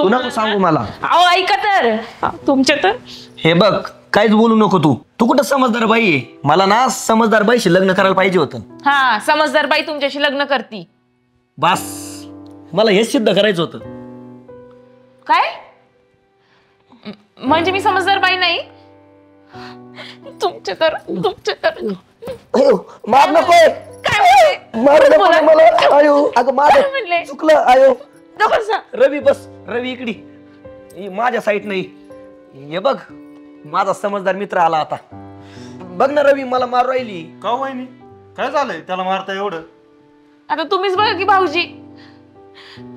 तू नको सांगू मला. अहो ऐका तर तुमच्या तर हे बघ काहीच बोलू नको तू. तू कुठं समजदार बाई आहे? मला ना समजदार बाईशी लग्न करायला पाहिजे होतं. हा समजदार बाई तुमच्याशी लग्न करती. बस मला हेच सिद्ध करायचं होतं. काय म्हणजे मी समजदार बाई नाही? तुमच्या तर मार नको. काय म्हणले? चुकलं आयो. रवी बस. रवी इकडे माझ्या साईड नाही. हे बघ माझा समजदार मित्र आला आता. बघ ना रवी मला मारू राहिली. का वहिनी काय झालंय त्याला मारता एवढं? आता तुम्हीच बघा की भाऊजी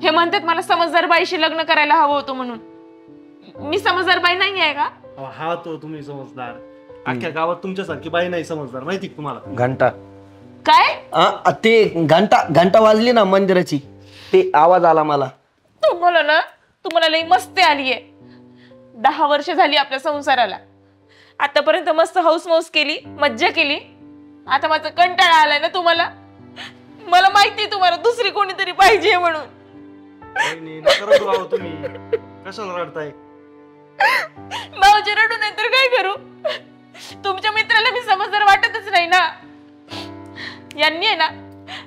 हे म्हणतात मला समजदार बाईशी लग्न करायला हवं होतं म्हणून. मी समजदार बाई नाही आहे का? हा तो तुम्ही समजदार. अख्ख्या गावात तुमच्यासारखी बाई नाही समजदार माहिती तुम्हाला. घंटा काय ते घंटा वाजली ना मंदिराची ते आवाज आला मला. तुम्हाला लई मस्ती आलीये. 10 वर्ष झाली आपल्या संसाराला. आतापर्यंत मस्त हौस मौस केली मज्जा केली. आता माझा कंटाळा आलाय ना तुम्हाला. मला माहिती तुम्हाला दुसरी कोणीतरी पाहिजे म्हणून. तुम्ही कशाला रडताय? भाऊजी रडू नाही तर काय करू? तुमच्या मित्राला मी समजदार वाटतच नाही ना. यांनी आहे ना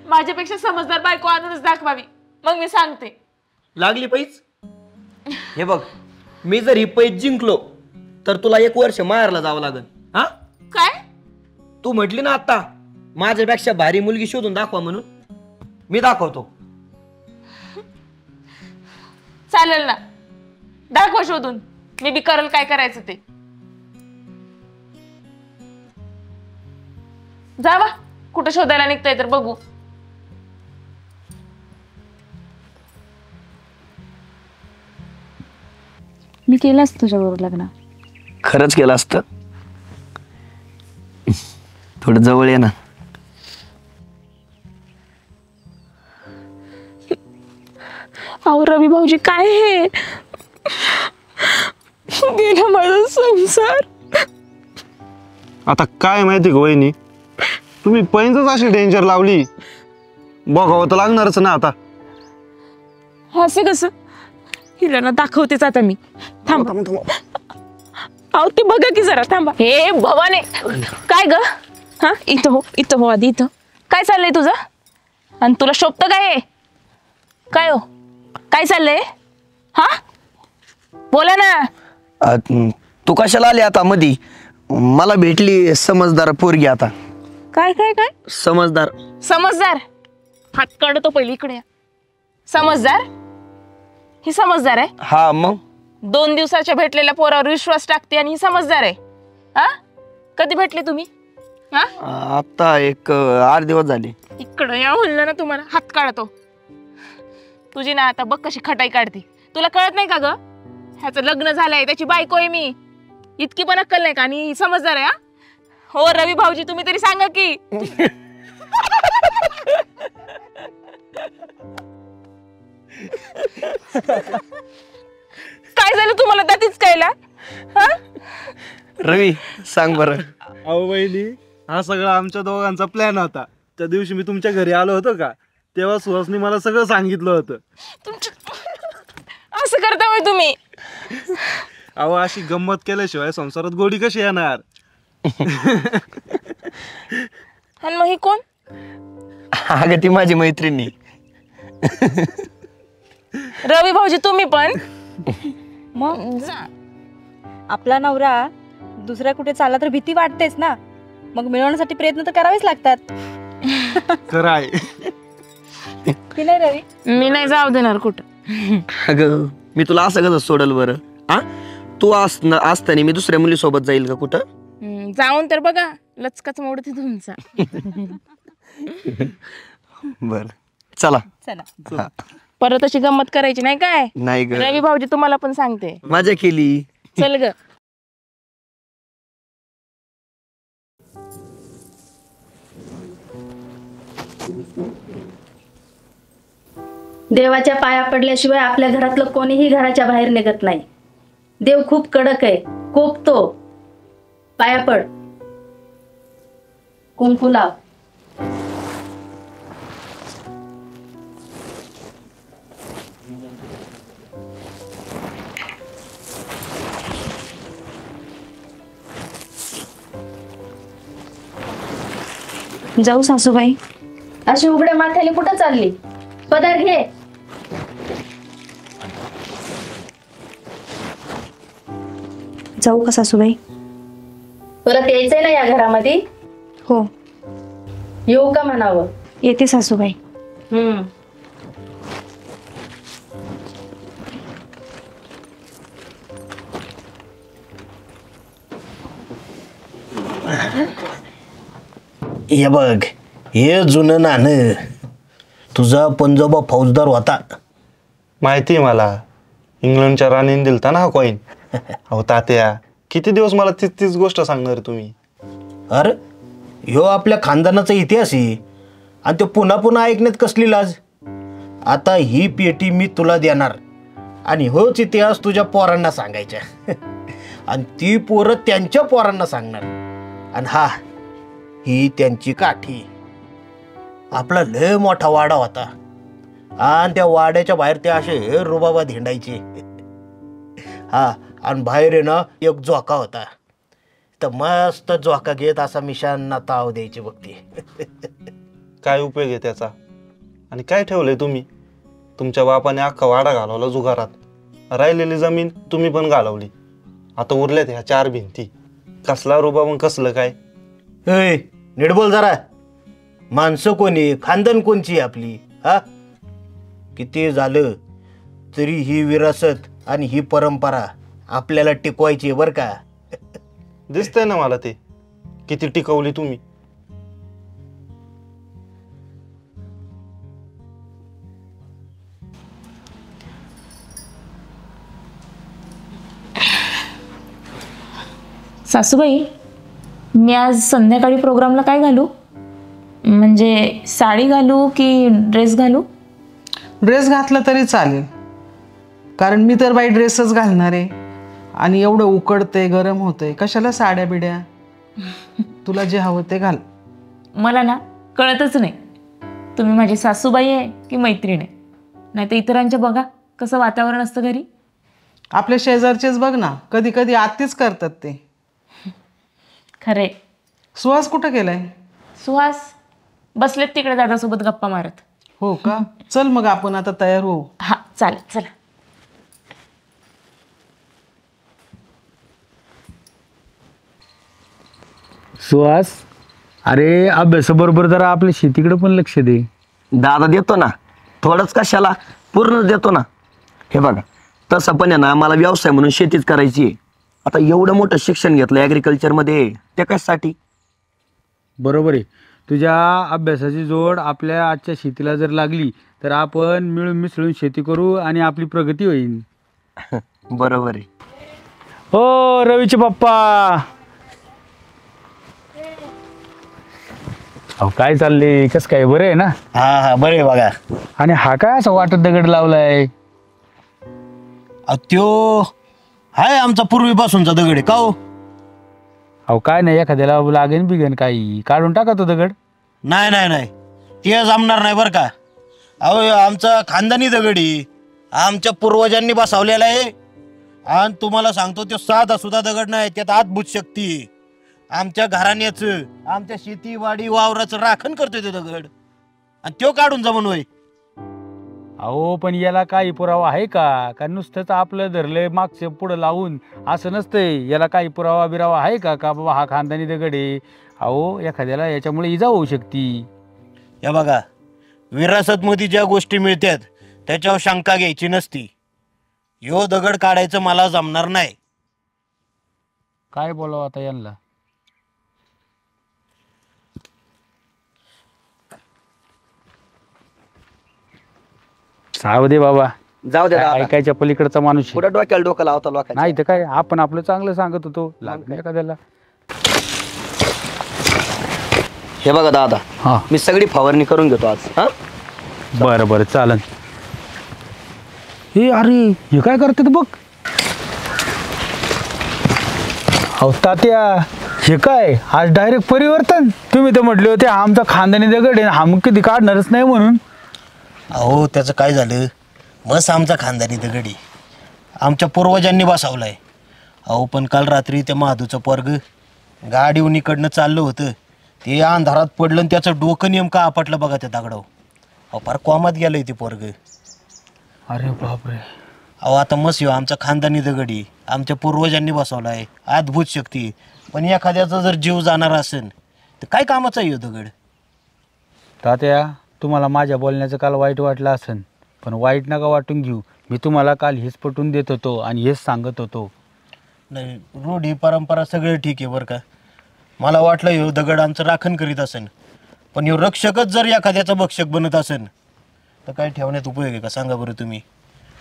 माझ्यापेक्षा समजदार बायको आणूनच दाखवावी मग मी सांगते. लागली पैज. हे बघ मी जर ही पैज जिंकलो तर तुला 1 वर्ष माहेरला जावं लागल. हा काय तू म्हटली ना आता माझ्यापेक्षा भारी मुलगी शोधून दाखवा म्हणून. मी दाखवतो. चालेल ना दाखवा शोधून. मी बी करल काय करायचं ते. जावा कुठं शोधायला निघताय तर बघू. मी केलं असतं तुझ्याबरोबर लग्न. खरंच केलं असतं. थोडं जवळ ये ना. अहो रवी भाऊजी काय हे गेला माझा संसार. आता काय माहिती का वहिनी तुम्ही पैंजच अशी डेंजर लावली. बघावं तर लागणारच ना आता. असं कसं? हिला ना दाखवतेच आता मी. थांबा अहो ते बघा की जरा थांबा. हे भवाने काय ग? हा इथं हो आधी इथं. काय चाललंय तुझं? आणि तुला शोभतं काय हे? काय हो काय चाललंय? हा बोला ना. तू कशाला आली आता मधी? मला भेटली समजदार पोरगी आता. काय काय काय समजदार हात काढतो पहिले इकडे या. समजदार ही समजदार आहे? हा मग 2 दिवसाच्या भेटलेल्या पोरावर विश्वास टाकते आणि ही समजदार आहे. हा कधी भेटले तुम्ही? हा आता 8 दिवस झाले. इकडं या म्हणलं ना तुम्हाला. हात काढतो. तुझी ना आता बघ कशी खटाई काढते. तुला कळत नाही का ग? ह्याचं लग्न झालंय त्याची बायको आहे मी. इतकी पण अक्कल नाही का? आणि समजदार आहे. हो रवी भाऊजी तुम्ही तरी सांगा की. काय झालं तुम्हाला त्यातीच कळला? रवी सांग बरं. अहो वहिनी हा सगळा आमच्या दोघांचा प्लॅन होता. त्या दिवशी मी तुमच्या घरी आलो होतो का तेव्हा सुहासनी मला सगळं सांगितलं होतं. असं करता होय तुम्ही? अहो अशी गंमत केल्याशिवाय संसारात गोडी कशी येणार? आणि मग ही कोण? अगं ती माझी मैत्रिणी. रवी भाऊजी तुम्ही पण मग आपला नवरा दुसऱ्या कुठे चालला तर भीती वाटतेच ना. मग मिळवण्यासाठी प्रयत्न तर करावेच लागतात. खरं आहे की नाही रवी? मी नाही जाऊ देणार कुठं. अगं मी तुला असं कसं सोडल बरं? हा तू असताना मी दुसऱ्या मुलीसोबत जाईल का कुठं? जाऊन तर बघा लचकाच मोडते तुमचा. बर चला चला. परत अशी गंमत करायची नाही काय? नाही ग रवी भाऊजी तुम्हाला पण सांगते. मजा केली. चल ग. देवाच्या पाया पडल्याशिवाय आपल्या घरातलं कोणीही घराच्या बाहेर निघत नाही. देव खूप कडक आहे. कोपतो. पाया पड. कुंकू लाव. जाऊ सासूबाई? अशी उघड्या माथ्याने कुठं चालली? पदार घे. जाऊ का सासूबाई? परत यायचंय ना या घरामध्ये? हो, येऊ का म्हणावं? येते सासूबाई. हे बघ, हे जुनं नाणं. तुझा पंजोबा फौजदार होता. माहिती आहे मला, इंग्लंडच्या राणीने दिलता ना हा कॉईन. अहो तात्या, किती दिवस मला तीच तीच गोष्ट सांगणार तुम्ही? अरे ह्यो आपल्या खानदानाचा इतिहास आहे आणि तो पुन्हा पुन्हा ऐकण्यात कसली लाज. आता ही पेटी मी तुला देणार आणि होच इतिहास तुझ्या पोरांना सांगायचा. आणि ती पोरं त्यांच्या पोरांना सांगणार. आणि हा, ही त्यांची काठी. आपला लय मोठा वाडा होता आणि त्या वाड्याच्या बाहेर ते असे रुबाबा हिंडायचे. हा, आणि बाहेर आहे ना एक झोका होता. तर मस्त झोका घेत असा मिशांना ताव द्यायची बघते. काय उपयोग आहे त्याचा? आणि काय ठेवलंय तुम्ही? तुमच्या बापाने अख्खा वाडा घालवला जुगारात. राहिलेली जमीन तुम्ही पण घालवली. आता उरल्यात ह्या 4 भिंती. कसला रुबाब आणि कसलं काय? नीट बोल जरा. माणसं कोणी, खानदान कोणची आपली? हा, किती झालं तरी ही विरासत आणि ही परंपरा आपल्याला टिकवायची बर का. दिसतंय ना मला ते, किती टिकवली तुम्ही. सासूबाई, मी आज संध्याकाळी प्रोग्रामला काय घालू? म्हणजे साडी घालू की ड्रेस घालू? ड्रेस घातला तरी चालेल, कारण मी तर बाई ड्रेसच घालणार आहे. आणि एवढं उकडते, गरम होतंय, कशाला साड्या बिड्या? तुला जे हवं ते घाल. मला ना कळतच नाही तुम्ही माझी सासूबाई आहे की मैत्रीण आहे. नाही तर इतरांच्या बघा कसं वातावरण असतं घरी. आपल्या शेजारचेच बघ ना, कधी कधी आत्तीच करतात ते. खरे. सुहास कुठं गेलाय? सुहास बसलेत तिकडे दादासोबत गप्पा मारत. हो का? चल मग आपण आता तयार होऊ. हा चालेल, चला. सुहास, अरे अभ्यासाबरोबर जरा आपल्या शेतीकडे पण लक्ष दे. दादा देतो ना, थोडंच कशाला, पूर्ण देतो ना. हे बघा, तसं पण आहे ना, मला व्यवसाय म्हणून शेतीच करायची आहे. आता एवढं मोठं शिक्षण घेतलं ॲग्रिकल्चरमध्ये, ते कशासाठी? बरोबर आहे. तुझ्या अभ्यासाची जोड आपल्या आजच्या शेतीला जर लागली तर आपण मिळून मिसळून शेती करू आणि आपली प्रगती होईल. बरोबर आहे. हो रवीचे पप्पा, अहो काय चालले, कस काय? बरं आहे ना? हा हा, बरे बघा. आणि हा काय असं वाटत दगड लावलाय? त्यो हाय आमचा पूर्वीपासूनचा दगड आहे. का हो? अहो काय नाही, एखाद्याला लागेन बिगेन काही काढून टाका तो दगड. नाही नाही नाही, ते जमणार नाही बरं का. अहो आमचा खानदानी दगड आहे, आमच्या पूर्वजांनी बसवलेला आहे. आणि तुम्हाला सांगतो, तो साधा सुद्धा दगड नाही, त्यात अद्भुत शक्ती आहे. आमच्या घराण्याचं, आमच्या शेतीवाडी वावराचं राखण करतोय तो दगड, आणि तो काढून जमून होय. अहो पण याला काही पुरावा आहे का नुसतंच आपलं धरलंय मागचं पुढं लावून? असं नसतंय. याला काही पुरावा बिरावा आहे का बाबा हा खानदानी दगड आहे? अहो एखाद्याला याच्यामुळे इजा होऊ शकती. या बघा, विरासत मध्ये ज्या गोष्टी मिळतात त्याच्यावर शंका घ्यायची नसती. ह्यो दगड काढायचं मला जमणार नाही. काय बोलावं आता यांना? साव दे बाबा, जाऊ दे दादा. ऐकायच्या पलीकडचा माणूस आहे. पुढे डोक्याला डोकं लावता लोकांच्या. नाही तर काय, आपण आपलं चांगलं सांगत होतो, लागलं एखाद्याला. हे बघा दादा, हा मी सगळी फवारणी करून घेतो आज. हा, बरं बरं चालन. हे अरे हे काय करतात बघ. अहो तात्या, हे काय आज डायरेक्ट परिवर्तन? तुम्ही तर म्हटले होते आमचा खानदानी दगड आहे, हा मग कधी काढणारच नाही म्हणून. अहो त्याचं काय झालं, मस्त आमचा खानदानी दगडी आमच्या पूर्वजांनी बसवलाय. अहो पण काल रात्री त्या महादूचं पोरग गाडीहून इकडनं चाललं होतं, ते अंधारात पडलं आणि त्याचं डोकं नेमकं आपटलं बघा त्या दगडावर. अहो फार कोमात गेलंय ते पोरग. अरे बापरे. अहो आता मस्त येऊ आमचा खानदानी दगडी आमच्या पूर्वजांनी बसवला आहे, अद्भुत शक्ती. पण एखाद्याचा जर जीव जाणार असेल तर काय कामाचा येऊ दगड. तात्या तुम्हाला माझ्या बोलण्याचं काल वाईट वाटलं असेल, पण वाईट नका वाटून घेऊ. मी तुम्हाला काल हेच पटवून देत होतो आणि हेच सांगत होतो. नाही रूढी परंपरा सगळं ठीक आहे बरं का. मला वाटलं ह्यो दगड आमचं राखण करीत असेल, पण ह्यो रक्षकच जर एखाद्याचा भक्षक बनत असेल तर काय ठेवण्यात उपयोग आहे का सांगा बरं तुम्ही.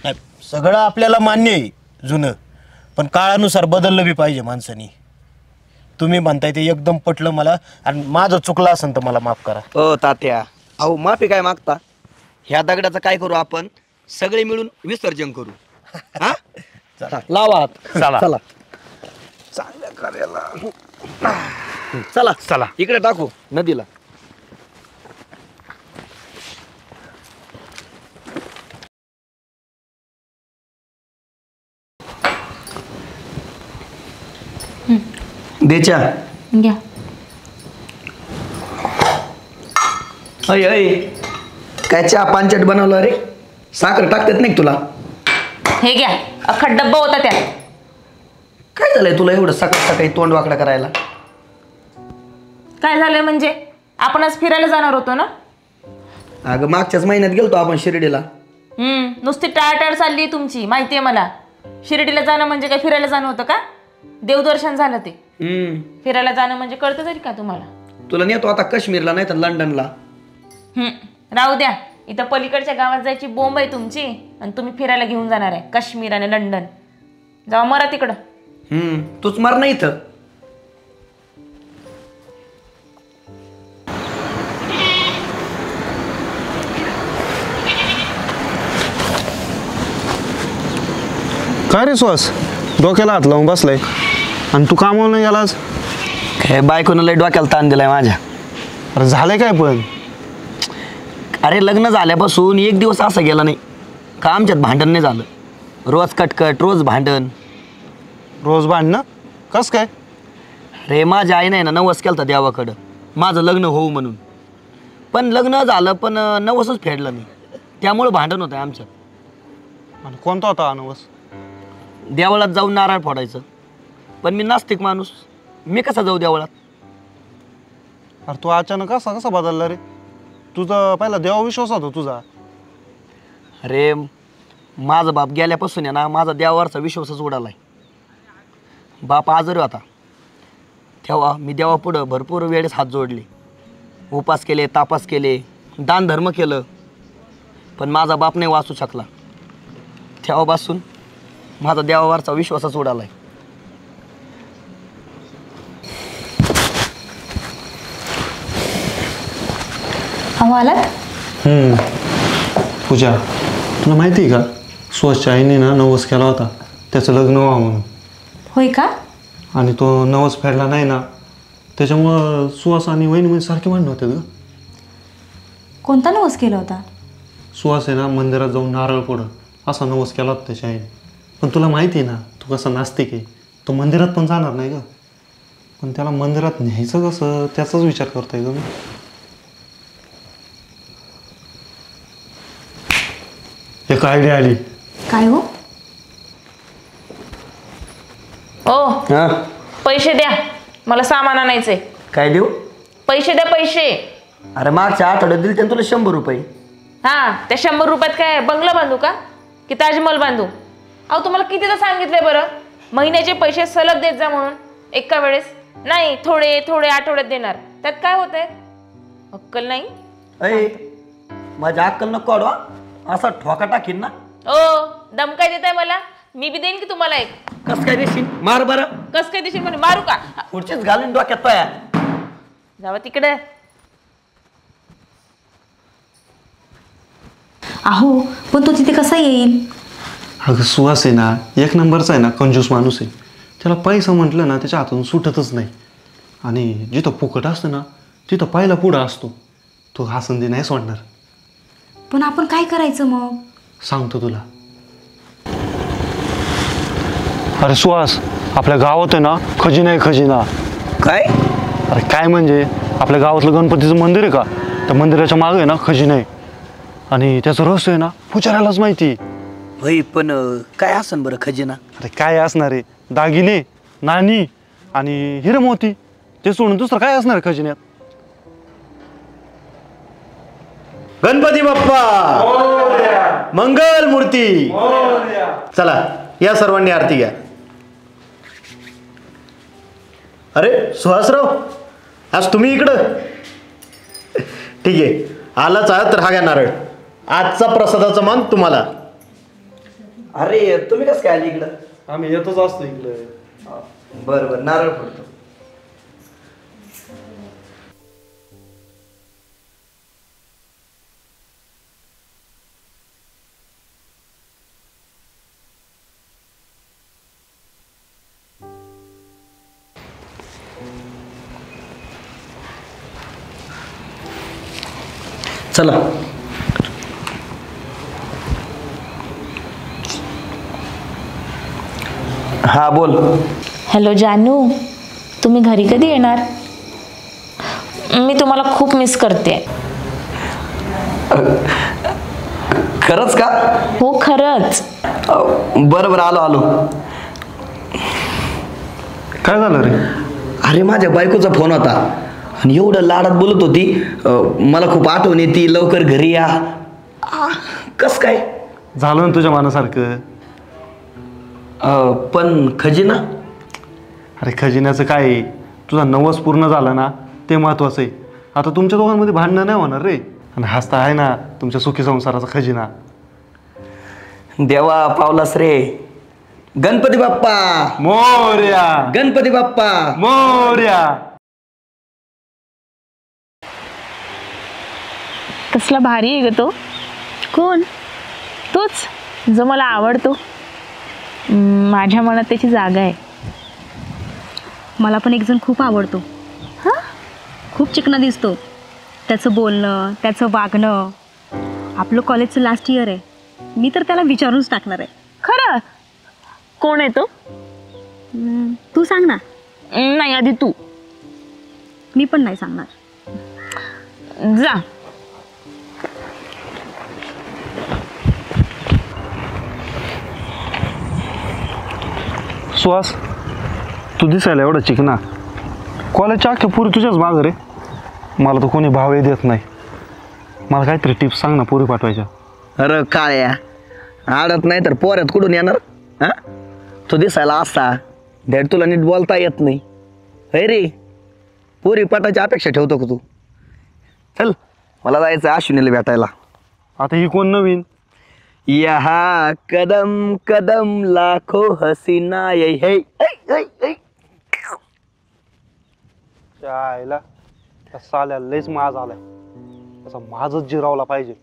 नाही सगळं आपल्याला मान्य आहे जुनं, पण काळानुसार बदललं बी पाहिजे माणसानी. तुम्ही म्हणताय ते एकदम पटलं मला, आणि माझं चुकलं असेल तर मला माफ करा. ओ तात्या, अहो माफी काय मागता? ह्या दगडाचं काय करू आपण, सगळे मिळून विसर्जन करू. हा लावा हात. चला. चला चांगल्या कार्याला. चला चला. इकडे टाकू नदीला. देच्या घ्या. अय अय काय चहा पानचट बनवलं रे? साखर टाकतात नाही का तुला? हे घ्या, अख्खा डब्बा होता त्यात. काय झालंय तुला एवढं सकाळ सकाळी तोंड वाकडा करायला? काय झालंय म्हणजे आपणच फिरायला जाणार होतो ना. अगं मागच्याच महिन्यात गेलतो आपण शिर्डीला. नुसती टाळटाळ चालली तुमची, माहितीये मला. शिर्डीला जाणं म्हणजे काय फिरायला जाणं होतं का? देवदर्शन झालं ते. फिरायला जाणं म्हणजे कळतं तरी का तुम्हाला? तुला नेतो आता काश्मीरला नाही तर लंडनला. राहू द्या, इथं पलीकडच्या गावात जायची बोंब आहे तुमची, आणि तुम्ही फिरायला घेऊन जाणार आहे काश्मीर आणि लंडन. जावा मरा तिकडं. तूच मार नाही इथं. काय रे सुहास, डोक्याला हात लावून बसलाय आणि तू कामावर नाही गेलास? काय बायकोनं लय डोक्याला ताण दिलाय माझ्या. अरे झालंय काय पण? अरे लग्न झाल्यापासून एक दिवस असा गेला नाही का आमच्यात भांडण नाही झालं. रोज कटकट, रोज भांडण. रोज भांडणं? कस काय? रे माझ्या आईने ना नवस केलं होतं देवाकडं माझं लग्न होऊ म्हणून. पण लग्न झालं पण नवसच फेडलं नाही, त्यामुळं भांडण होतं आमच्यात. आणि कोणता होता अनवस? देवळात जाऊन नारळ फोडायचं. पण मी नास्तिक माणूस, मी कसा जाऊ देवळात? अरे तू अचानक कसा बदलला रे? तुझा पहिला देवा विश्वास होता तुझा. अरे माझा बाप गेल्यापासून आहे ना माझा देवावरचा विश्वासच उडालाय. बाप आजारी होता तेव्हा मी देवापुढं भरपूर वेळेस हात जोडले, उपास केले, तापास केले, दान धर्म केलं, पण माझा बाप नाही वाचू शकला. तेव्हापासून माझा देवावरचा विश्वासच उडालाय. अहो आलात? पूजा, तुला माहिती आहे का सुहासच्या आईने ना नवस केला होता त्याचं लग्न व्हावं म्हणून. होय का? आणि तो नवस फेडला नाही ना, त्याच्यामुळं सुहास आणि वहिनीमध्ये सारखे भांडण होते ग. कोणता नवस केला होता? सुहास आहे ना मंदिरात जाऊन नारळ फोडं असा नवस केला होता त्याच्या आईने. पण तुला माहिती आहे ना तू कसा नास्तिक आहे, तो मंदिरात पण जाणार नाही ग. पण त्याला मंदिरात न्यायचं कसं त्याचाच विचार करतोय ग मी. एक आयडिया आली. काय हो? ओ हां पैसे द्या, मला सामान आणायचंय. काय देऊ? पैसे द्या, पैसे. अरे मागच्या आठवड्यात दिले त्यानं तुला 100 रुपये. हा, त्या 100 रुपयात काय बंगला बांधू का की ताजमहल बांधू? अहो तुम्हाला कितीदा सांगितलंय बरं, महिन्याचे पैसे सलग देत जा म्हणून. एका वेळेस नाही, थोडे थोडे आठवड्यात देणार. त्यात काय होतंय? अक्कल नाही. अय माझ्या अक्कल नको काढू हा. असा ठोका टाकीन ना. ओ दम काय देताय मला? मी बी देईन की तुम्हाला एक. कस काय देशील? मार बरं. कस काय देशील म्हणे? मारू का? पुढचीच घालून डोक्यात पाया. जावा तिकडे. अहो पण तो तिथे कसा येईल? अगं सुहास आहे ना एक नंबरचा आहे ना, कंजूस माणूस आहे. त्याला पैसा म्हटलं ना त्याच्या हातून सुटतच नाही. आणि जिथं फुकट असतं ना तिथं पहिला पुढं असतो. तो हा संधी नाही सोडणार. पण आपण काय करायचं मग? सांगतो तुला. अरे सुहास, आपल्या गावात आहे ना खजिना आहे, खजिना. काय? अरे काय म्हणजे आपल्या गावातलं गणपतीचं मंदिर आहे का, त्या मंदिराच्या मागे आहे ना खजिना आहे आणि त्याचं रहस्य आहे ना पुजाऱ्यालाच माहिती. होय पण काय असन बरं खजिना? अरे काय असणार आहे, दागिने, नाणी आणि हिरे मोती, ते सोडून दुसरं काय असणार आहे खजिन्यात? गणपती बाप्पा मंगल मूर्ती. चला या सर्वांनी आरती घ्या. अरे सुहासराव, आज तुम्ही इकडं? ठीक आहे, आलाच आहात तर हा घ्या नारळ. आजचा प्रसादाचा मान तुम्हाला. अरे तुम्ही कसं काय आली इकडं? आम्ही येतच असतो इकडे. बरं बरं, नारळ फोडतो. चला. हा बोल. हॅलो जानू, तुम्ही घरी कधी येणार? मी तुम्हाला खूप मिस करते. खरंच का? हो खरंच. बरं बरं, आलो आलो. काय झालं रे? अरे माझ्या बायकोचा फोन होता आणि एवढं लाडात बोलत होती, मला खूप आठवण येते, लवकर घरी या. कस काय झालं ना तुझ्या मनासारखं? पण खजिना? अरे खजिन्याचं काय आहे, तुझा नवस पूर्ण झाला ना ते महत्वाचं आहे. आता तुमच्या दोघांमध्ये भांडणं नाही होणार रे, आणि हासता आहे ना तुमच्या सुखी संसाराचा खजिना. देवा पावलास रे. गणपती बाप्पा मोरया, गणपती बाप्पा मोरया. कसला भारी आहे ग तो. कोण? तोच जो मला आवडतो. माझ्या मनात त्याची जागा आहे. मला पण एक जण खूप आवडतो. हां, खूप चिकना दिसतो. त्याचं बोलणं, त्याचं वागणं. आपलं कॉलेजचं लास्ट इयर आहे. मी तर त्याला विचारूनच टाकणार आहे. खरं? कोण आहे तो? तू सांग ना. नाही, आधी तू. मी पण नाही सांगणार. जा. सुहास, तू दिसायला एवढा चिकना, कॉलेजच्या अख्ख्या पुरी तुझ्याच मागं रे. मला तर कोणी भावही देत नाही. मला काहीतरी टिप्स सांग ना पुरी पाठवायच्या. अरे काळ्या, आडत नाही तर पोऱ्यात कुठून येणार? हा, तो दिसायला असा धड तुला नीट बोलता येत नाही. हे रे, पोरी पाठाची अपेक्षा ठेवतो का तू? चल, मला जायचं अश्विनीला भेटायला. आता ही कोण नवीन? यहाँ कदम कदम लाखो हसीना ये है. आईला त्या साल्याला लयच माज आलाय, त्याचा माझच जिरावला पाहिजे.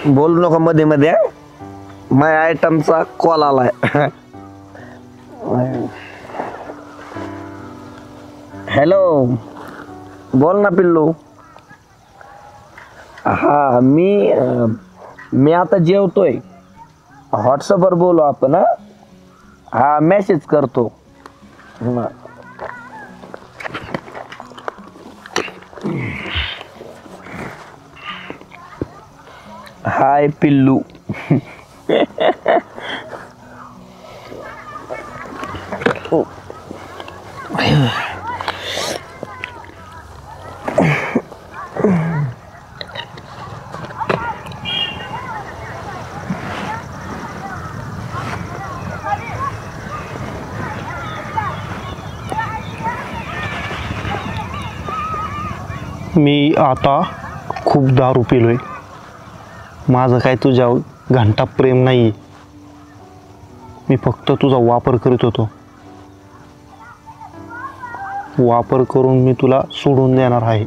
बोलू नका मध्ये मध्ये. माय आयटमचा कॉल आलाय. हॅलो, बोल ना पिल्लू. हा, मी आता जेवतोय. व्हॉट्सअपवर बोलू आपण. हा, मेसेज करतो. हाय पिल्लू. मी आता खूप दारू पिलोय. माझं काय तुझ्यावर घंटा प्रेम नाही. मी फक्त तुझा वापर करत होतो. वापर करून मी तुला सोडून देणार आहे.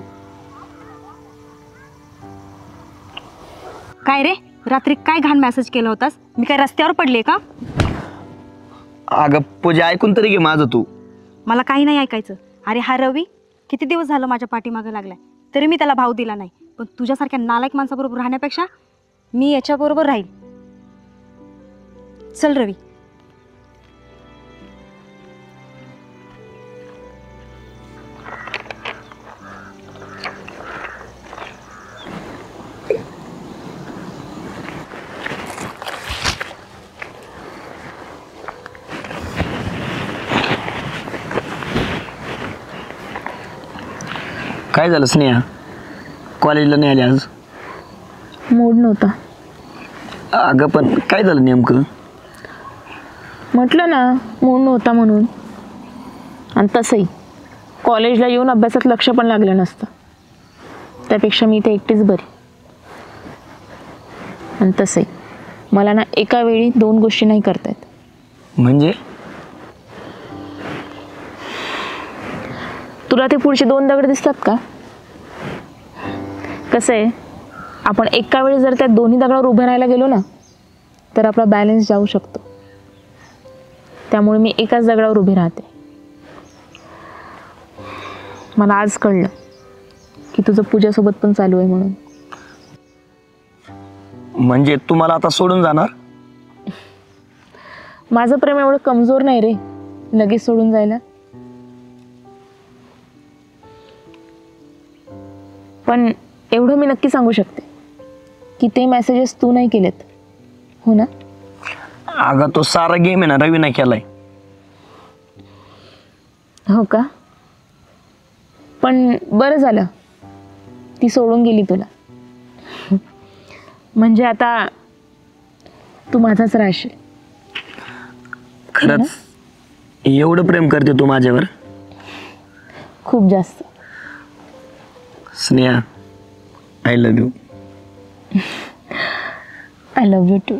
काय रे, रात्री काय घाण मेसेज केला होतास? मी काय रस्त्यावर पडले का? अगं पूजा, ऐकून तरी घे माझं तू. मला काही नाही ऐकायचं. अरे हा रवी किती दिवस झालं माझ्या पाठीमागं लागलाय, तरी मी त्याला भाव दिला नाही. पण तुझ्यासारख्या नालायक माणसाबरोबर राहण्यापेक्षा मी याच्याबरोबर राहील. चल रवी. काय झालं स्नेहा, कॉलेजला नाही आली आज? मूड नव्हता. अगं पण काय झालं नेमकं? म्हटलं ना मूड नव्हता म्हणून. आणि तसंही कॉलेजला येऊन अभ्यासात लक्ष पण लागलं नसतं. त्यापेक्षा मी इथे एकटीच बरी. आणि तसंही मला ना एका वेळी 2 गोष्टी नाही करता येत. म्हणजे? तुला ते पुढचे 2 दगड दिसतात का? कसं आहे, आपण एका वेळी जर त्या दोन्ही दगडावर उभं राहायला गेलो ना तर आपला बॅलन्स जाऊ शकतो. त्यामुळे मी एकाच दगडावर उभी राहते. मला आज कळलं की तुझं पूजासोबत पण चालू आहे म्हणून. म्हणजे तू मला आता सोडून जाणार? माझं प्रेम एवढं कमजोर नाही रे लगेच सोडून जायला. पण एवढं मी नक्की सांगू शकते की ते मेसेजेस तू नाही केलेत, हो ना? अगं तो सारा गेम आहे ना रवी नाही केलाय. हो का? पण बरं झालं ती सोडून गेली तुला. म्हणजे आता तू माझाच राहशील. खरंच एवढं प्रेम करते तू माझ्यावर? खूप जास्त. Sneha, I love you. I love you to.